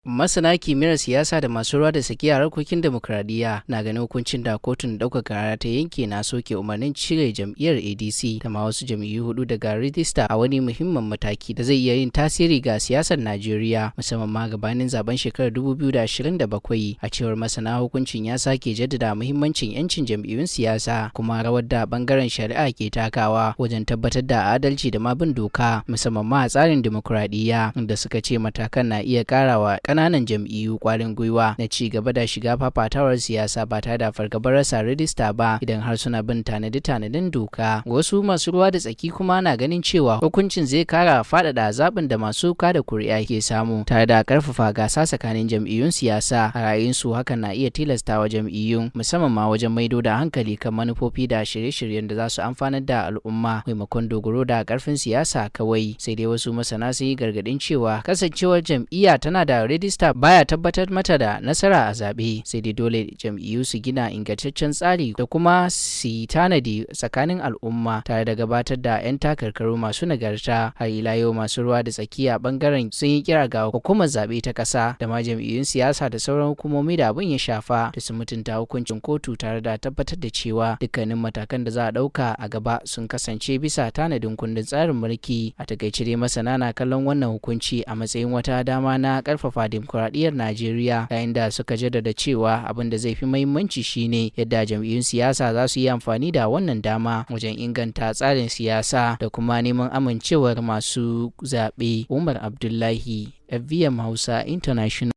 Masana kimiyyar siyasa da masu ruwa da tsaki a harkokin demokradiyya na ganin hukuncin da kotun ɗaukaka ƙara ta yanke na soke umarnin cire jam'iyyar ADC da ma wasu jam'iyyu hudu daga rijista a wani muhimmin mataki da zai iya yin tasiri ga siyasar Najeriya musamman ma gabanin zaben shekarar 2027. A cewar masana, hukuncin ya sake jaddada muhimmancin 'yancin jam'iyyun siyasa kuma rawar da bangaren shari'a ke takawa wajen tabbatar da adalci da ma bin doka musamman ma a tsarin demokradiyya, da suka ce matakan na iya karawa ƙananan jam'iyyu kwarin gwiwa na ci gaba da shiga fafatawar siyasa ba tare da fargabar rasa rijista ba idan har suna bin tanade-tanaden doka. Wasu masu ruwa da tsaki kuma na ganin cewa hukuncin zai kara faɗaɗa zaɓin da masu kada kuri'a ke samu tare da ƙarfafa gasa tsakanin jam'iyyun siyasa. A ra'ayinsu hakan na iya tilastawa jam'iyyun musamman ma wajen maido da hankali kan manufofi da shirye-shiryen da za su amfanar da al'umma maimakon dogaro da ƙarfin siyasa kawai. Sai dai wasu masana sun yi gargaɗin cewa kasancewar jam'iyya tana da rijista baya tabbatar mata da nasara a zaɓe, sai dai dole jam'iyyu su gina ingantaccen tsari da kuma su yi tanadi tsakanin al'umma tare da gabatar da 'yan takarkaru masu nagarta. Har ila yau masu ruwa da tsaki a bangaren sun yi kira ga hukumar zaɓe ta ƙasa da ma jam'iyyun siyasa da sauran hukumomi da abin ya shafa da su mutunta hukuncin kotu tare da tabbatar da cewa dukkanin matakan da za a ɗauka a gaba sun kasance bisa tanadin kundin tsarin mulki. A takaice dai masana na kallon wannan hukunci a matsayin wata dama na ƙarfafa dimokuraɗiyyar Najeriya, yayin da suka jaddada cewa abin da zai fi muhimmanci shine yadda jam'iyyun siyasa za su yi amfani da wannan dama wajen inganta tsarin siyasa da kuma neman amincewar masu zaɓe. Umar Abdullahi, FVM Hausa International.